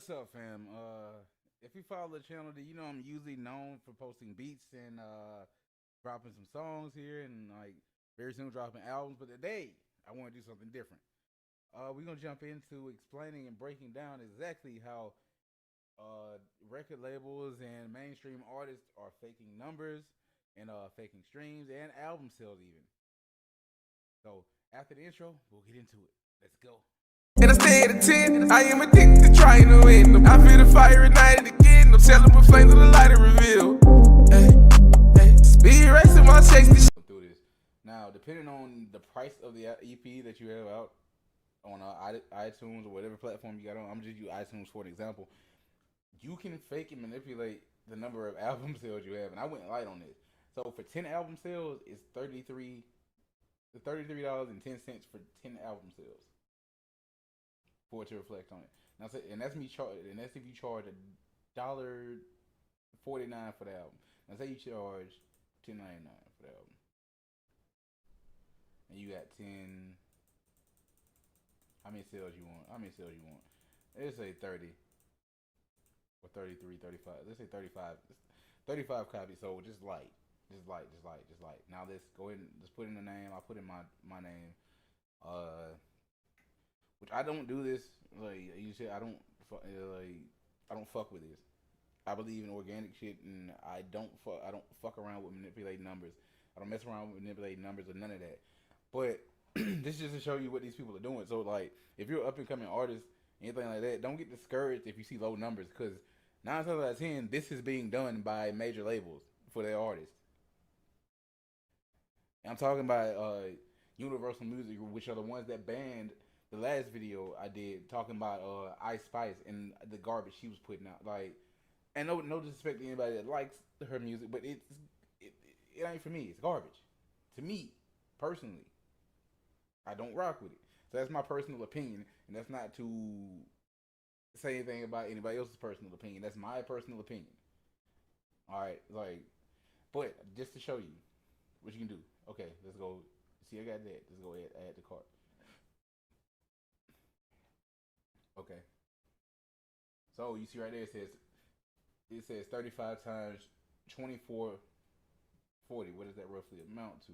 What's up, fam? If you follow the channel, then you know I'm usually known for posting beats and dropping some songs here, and like very soon dropping albums. But today, I want to do something different. We're gonna jump into explaining and breaking down exactly how record labels and mainstream artists are faking numbers and faking streams and album sales even. So after the intro, we'll get into it. Let's go. And I stay at a 10, I am addicted to trying to win. I feel the fire ignited again. I'm selling with flames of the light and reveal. Hey, hey, speed racing while I chase this. Through this. Now, depending on the price of the EP that you have out on iTunes or whatever platform you got on, I'm just use iTunes for an example. You can fake and manipulate the number of album sales you have, and I went light on this. So for 10 album sales, it's $33.10 for 10 album sales for it to reflect on it. Now, and that's me charge, and that's if you charge $1.49 for the album. Now, say you charge $10.99 for the album, and you got 10. How many sales you want? How many sales you want? Let's say 30 or 33, 35. Let's say 35. 35 copies. So just light, just light, just light, just light. Now let's go ahead and just put in the name. I'll put in my name. Which I don't do this. Like you said, I don't fuck with this. I believe in organic shit, and I don't fuck around with manipulating numbers. I don't mess around with manipulating numbers or none of that. But this is just to show you what these people are doing. So like, if you're an up and coming artist, anything like that, don't get discouraged if you see low numbers, because 9 times out of 10, this is being done by major labels for their artists. And I'm talking about Universal Music, which are the ones that banned the last video I did talking about Ice Spice and the garbage she was putting out. Like, and no disrespect to anybody that likes her music, but it, it ain't for me. It's garbage to me personally. I don't rock with it. So that's my personal opinion, and that's not to say anything about anybody else's personal opinion. That's my personal opinion. All right, like, but just to show you what you can do. Okay, let's go. See, I got that. Let's go add the cart. Okay. So you see right there, it says 35 times 24.40. What does that roughly amount to?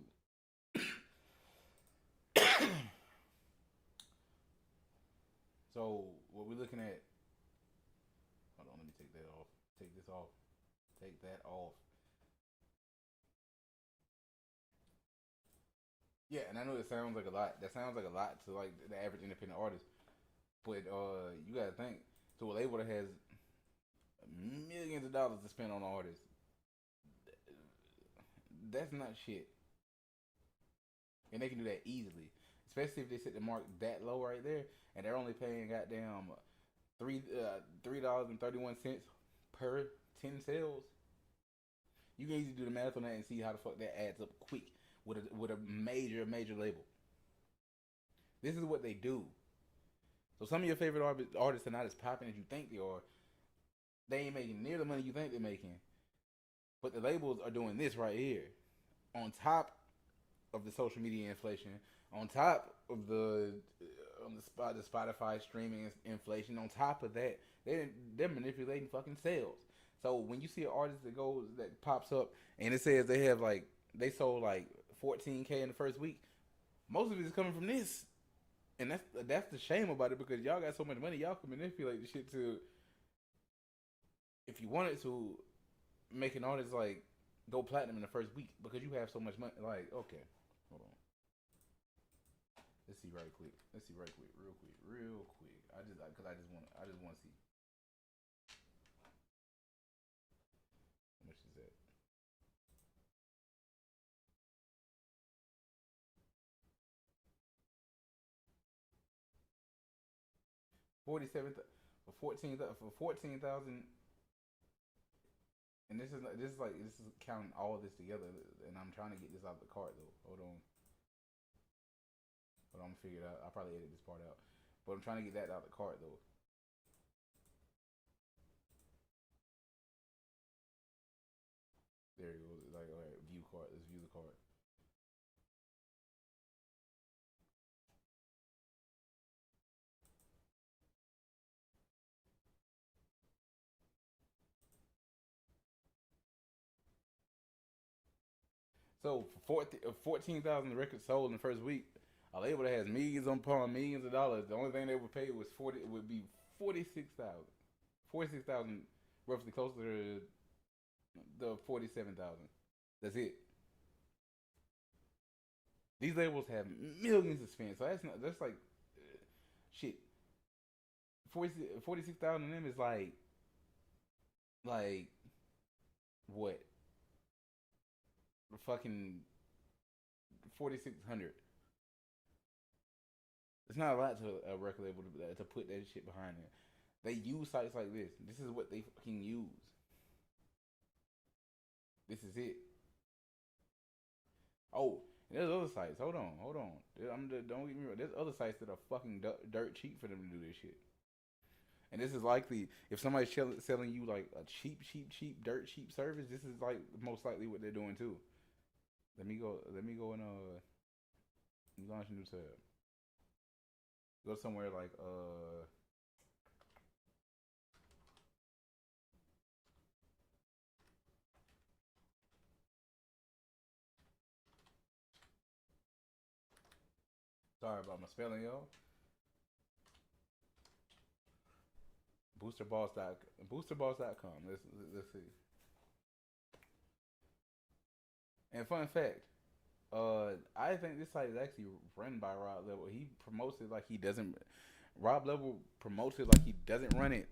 So what we're looking at. Hold on, let me take that off. Take this off. Take that off. Yeah, and I know it sounds like a lot. That sounds like a lot to like the average independent artist. But you gotta think, to a label that has millions of dollars to spend on artists, that's not shit. And they can do that easily, especially if they set the mark that low right there, and they're only paying goddamn $3.31 per 10 sales. You can easily do the math on that and see how the fuck that adds up quick with a major label. This is what they do. So some of your favorite artists are not as popping as you think they are. They ain't making near the money you think they're making. But the labels are doing this right here. On top of the social media inflation, on top of the Spotify streaming inflation, on top of that, they're manipulating fucking sales. So when you see an artist that pops up and it says they sold like 14K in the first week, most of it is coming from this. And that's the shame about it, because y'all got so much money, y'all can manipulate the shit to, if you wanted to, make an artist like go platinum in the first week because you have so much money. Like, okay, hold on, let's see right quick. Let's see right quick, real quick. Because I just want to see how much is that. 47 for 14,000. And this is counting all of this together, and I'm trying to get this out of the cart though. Hold on, but I'm gonna figure it out. I'll probably edit this part out, but I'm trying to get that out of the cart though. There it goes. Like, all right, view cart. Let's view the cart. So for 14,000 records sold in the first week, a label that has millions upon millions of dollars, the only thing they would pay was 40. Would be 46,000. 46,000, roughly closer to the 47,000. That's it. These labels have millions of fans, so that's not. That's like shit. 46,000 of them is like what? Fucking 4,600. It's not a lot to a record label to put that shit behind it. They use sites like this. This is what they fucking use. This is it. Oh, there's other sites. Hold on. Don't get me wrong. There's other sites that are fucking dirt cheap for them to do this shit. And this is likely if somebody's selling you like a dirt cheap service. This is like most likely what they're doing too. Let me go. Let me go and launch a new tab. Go somewhere like Sorry about my spelling, y'all. Boosterboss.com. Let's see. And fun fact, I think this site is actually run by Rob Level. He promotes it like he doesn't. Rob Level promotes it like he doesn't run it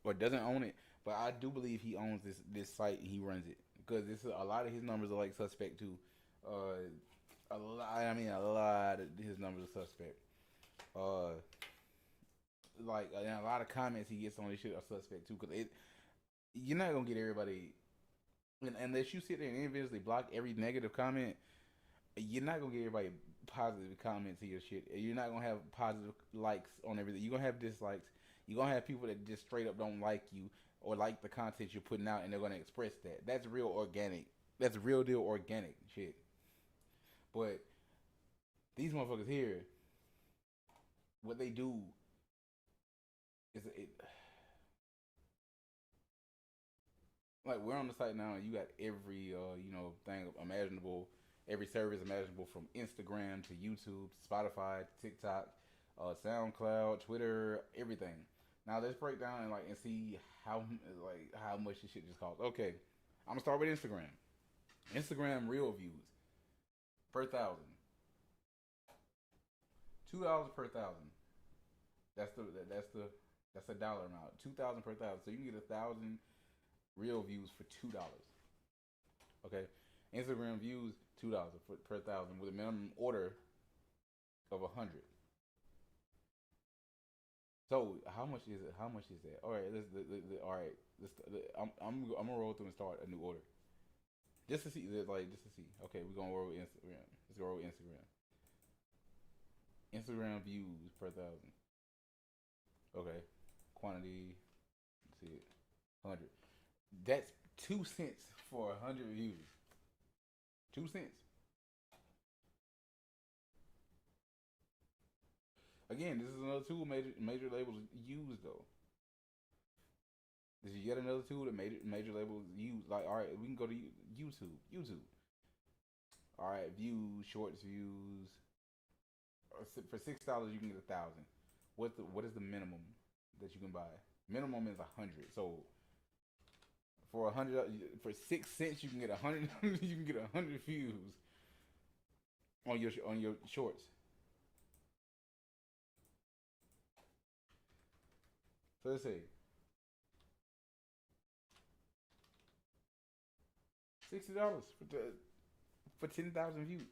or doesn't own it. But I do believe he owns this site and he runs it because this a lot of his numbers are like suspect too. A lot. I mean, a lot of his numbers are suspect. Uh, like and a lot of comments he gets on this shit are suspect too. Because you're not gonna get everybody unless you sit there and individually block every negative comment. You're not gonna get everybody positive comments to your shit. You're not gonna have positive likes on everything. You're gonna have dislikes. You're gonna have people that just straight up don't like you or like the content you're putting out, and they're gonna express that. That's real organic. That's real deal organic shit. But these motherfuckers here, what they do is like we're on the site now, and you got every thing imaginable, every service imaginable from Instagram to YouTube, to Spotify, to TikTok, SoundCloud, Twitter, everything. Now let's break down and see how much this shit just costs. Okay, I'm gonna start with Instagram. Instagram real views per thousand, $2 per thousand. That's a dollar amount. 2,000 per thousand. So you can get 1,000 real views for $2. Okay, Instagram views $2 per thousand with a minimum order of 100. So how much is it? How much is that? All right, all right. I'm gonna roll through and start a new order just to see. Just to see. Okay, we're gonna roll with Instagram. Let's go roll with Instagram. Instagram views per thousand. Okay, quantity. Let's see it. 100. That's 2 cents for 100 views. 2 cents. Again, this is another tool major labels use though. This is yet another tool that major labels use. Like, all right, we can go to YouTube. YouTube. All right, views, shorts views. For $6, you can get 1,000. What is the minimum that you can buy? Minimum is 100. So for 100, for 6 cents, you can get 100. You can get 100 views on your shorts. So let's say $60 for 10,000 views.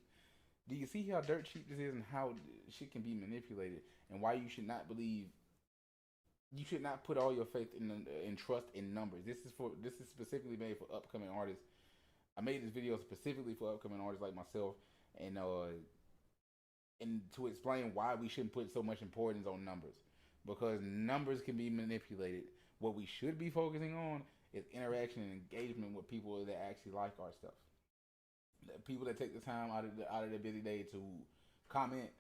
Do you see how dirt cheap this is and how shit can be manipulated and why you should not believe? You should not put all your faith in trust in numbers. This is specifically made for upcoming artists. I made this video specifically for upcoming artists like myself, and to explain why we shouldn't put so much importance on numbers, because numbers can be manipulated. What we should be focusing on is interaction and engagement with people that actually like our stuff. People that take the time out of their busy day to comment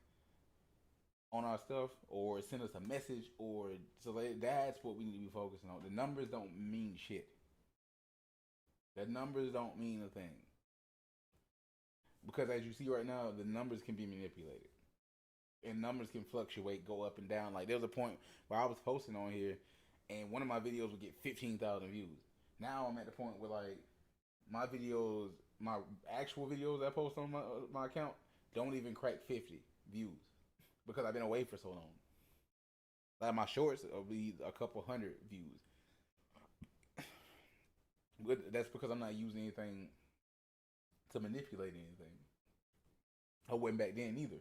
on our stuff or send us a message, or so that's what we need to be focusing on. The numbers don't mean shit. The numbers don't mean a thing. Because as you see right now, the numbers can be manipulated. And numbers can fluctuate, go up and down. Like there was a point where I was posting on here, and one of my videos would get 15,000 views. Now I'm at the point where like my videos, my actual videos I post on my account, don't even crack 50 views because I've been away for so long. Like my shorts will be a couple hundred views. But that's because I'm not using anything to manipulate anything. I wasn't back then either.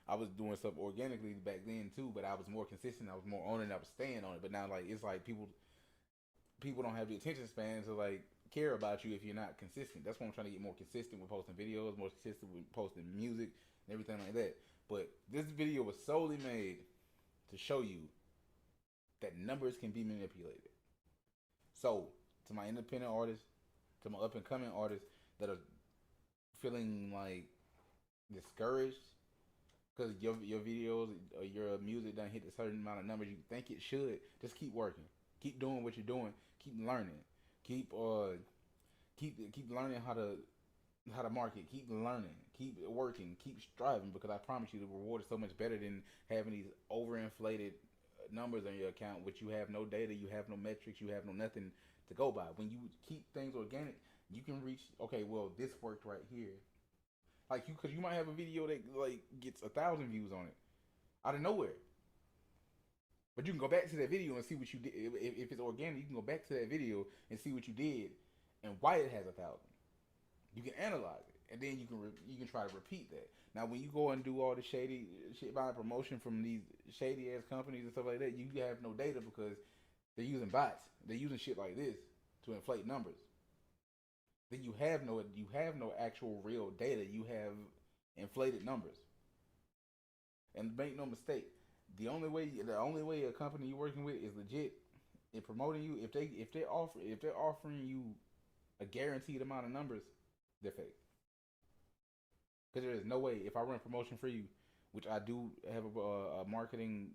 I was doing stuff organically back then too, but I was more consistent. I was more on it. I was staying on it. But now, like it's like people don't have the attention span to like care about you if you're not consistent. That's why I'm trying to get more consistent with posting videos, more consistent with posting music and everything like that. But this video was solely made to show you that numbers can be manipulated. So, to my independent artists, to my up and coming artists that are feeling like discouraged because your videos or your music doesn't hit a certain amount of numbers you think it should, just keep working, keep doing what you're doing, keep learning, keep learning how to market, keep learning, keep working, keep striving, because I promise you the reward is so much better than having these overinflated numbers on your account, which you have no data, you have no metrics, you have no nothing to go by. When you keep things organic, you can reach, okay, well, this worked right here. Like because you might have a video that like gets 1,000 views on it out of nowhere, but you can go back to that video and see what you did. If it's organic, you can go back to that video and see what you did and why it has 1,000. You can analyze it, and then you can try to repeat that. Now, when you go and do all the shady shit buying promotion from these shady ass companies and stuff like that, you have no data because they're using bots. They're using shit like this to inflate numbers. Then you have no actual real data. You have inflated numbers. And make no mistake, the only way a company you're working with is legit in promoting you if they're offering you a guaranteed amount of numbers, they're fake. Because there is no way if I run promotion for you, which I do have a marketing,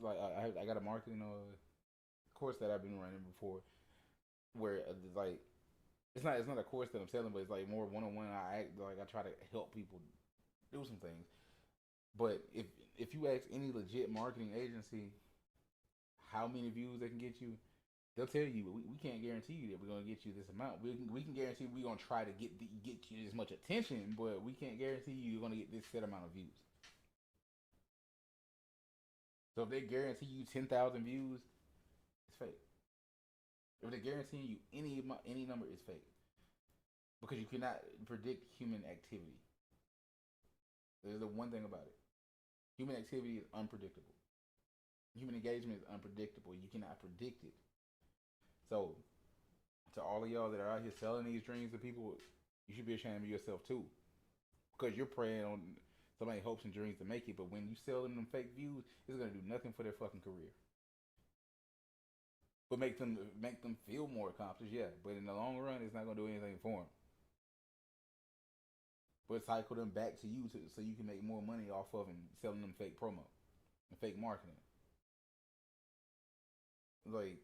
like I got a marketing course that I've been running before, where like it's not a course that I'm selling, but it's like more one on one. I try to help people do some things. But if you ask any legit marketing agency how many views they can get you, they'll tell you we can't guarantee you that we're gonna get you this amount. We can guarantee we're gonna try to get you as much attention, but we can't guarantee you're gonna get this set amount of views. So if they guarantee you 10,000 views, it's fake. If they're guaranteeing you any number, it's fake. Because you cannot predict human activity. There's the one thing about it. Human activity is unpredictable. Human engagement is unpredictable. You cannot predict it. So, to all of y'all that are out here selling these dreams to people, you should be ashamed of yourself too. Because you're preying on somebody's hopes and dreams to make it, but when you sell them fake views, it's going to do nothing for their fucking career. But make them feel more accomplished, yeah. But in the long run, it's not going to do anything for them. But cycle them back to you so you can make more money off of them selling them fake promo and fake marketing. Like,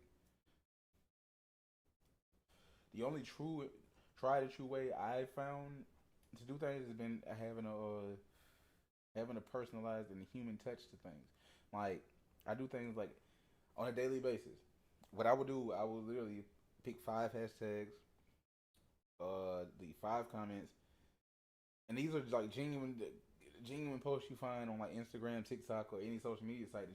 the only tried and true way I found to do things has been having a personalized and a human touch to things. Like, I do things like on a daily basis. What I would do, I would literally pick 5 hashtags, the 5 comments, and these are like genuine posts you find on like Instagram, TikTok, or any social media site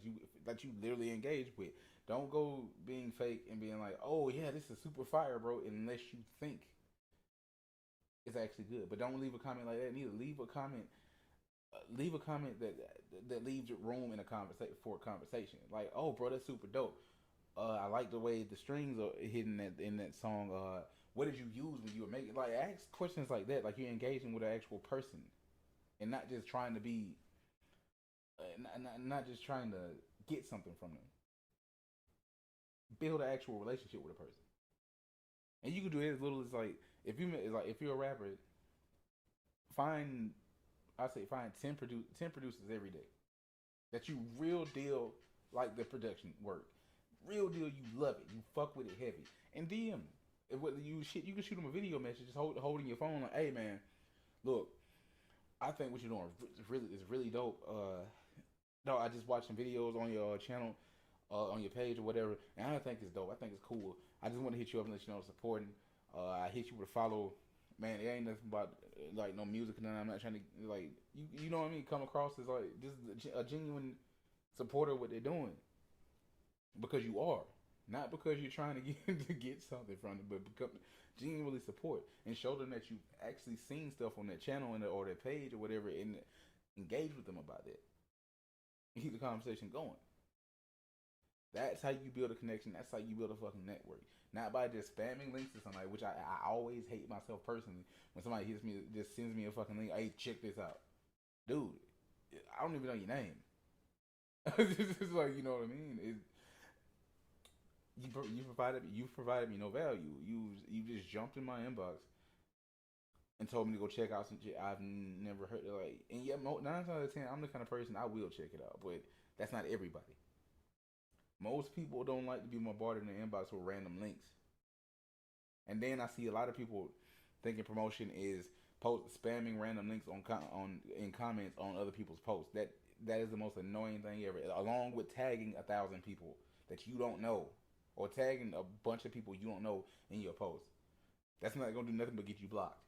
that you literally engage with. Don't go being fake and being like, oh yeah, this is super fire, bro, unless you think it's actually good. But don't leave a comment like that neither. Leave a comment that leaves room in a conversation for a conversation. Like, oh, bro, that's super dope. I like the way the strings are hidden in that song. What did you use when you were making? Like, ask questions like that. Like you're engaging with an actual person, and not just trying to be, not just trying to get something from them. Build an actual relationship with a person, and you can do it as little as like if you're a rapper, find 10 producers every day that you real deal like the production work, real deal you love it, you fuck with it heavy, and DM. If whether you can shoot them a video message, just holding your phone like, hey man, Look, I think what you're doing is really dope. No, I just watched some videos on your channel, on your page or whatever, and I think it's dope. I think it's cool. I just want to hit you up and let you know I'm supporting. I hit you with a follow. Man, it ain't nothing about like no music and nothing. I'm not trying to like you know what I mean. Come across as like just a genuine supporter of what they're doing because you are. Not because you're trying to get to get something from it, but become genuinely support and show them that you've actually seen stuff on their channel or their page or whatever, and engage with them about that. And keep the conversation going. That's how you build a connection. That's how you build a fucking network. Not by just spamming links to somebody, which I always hate myself personally. When somebody hits me, just sends me a fucking link. Hey, check this out, dude. I don't even know your name. It's just like, you know what I mean. You provided me no value. You just jumped in my inbox and told me to go check out some shit I've never heard of. Like, and yeah, 9 times out of 10, I'm the kind of person I will check it out, but that's not everybody. Most people don't like to be bombarded in the inbox with random links. And then I see a lot of people thinking promotion is post spamming random links on in comments on other people's posts. That is the most annoying thing ever. Along with tagging 1,000 people that you don't know, or tagging a bunch of people you don't know in your post. That's not gonna do nothing but get you blocked.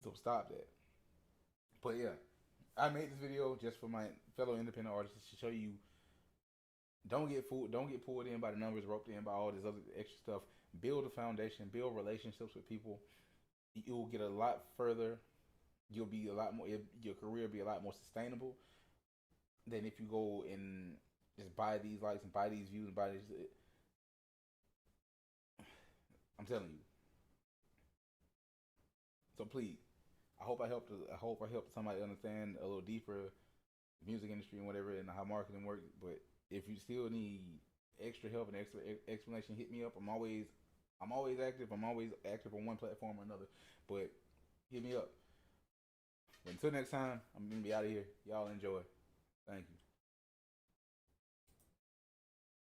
So stop that. But yeah, I made this video just for my fellow independent artists to show you don't get pulled in by the numbers, roped in by all this other extra stuff. Build a foundation, build relationships with people. You will get a lot further. You'll be a lot more. Your career will be a lot more sustainable than if you go and just buy these likes and buy these views and buy these. I'm telling you. So please, I hope I helped. I hope I helped somebody understand a little deeper the music industry and whatever and how marketing works. But if you still need extra help and extra explanation, hit me up. I'm always active. I'm always active on one platform or another. But hit me up. But until next time, I'm gonna be out of here. Y'all enjoy. Thank you.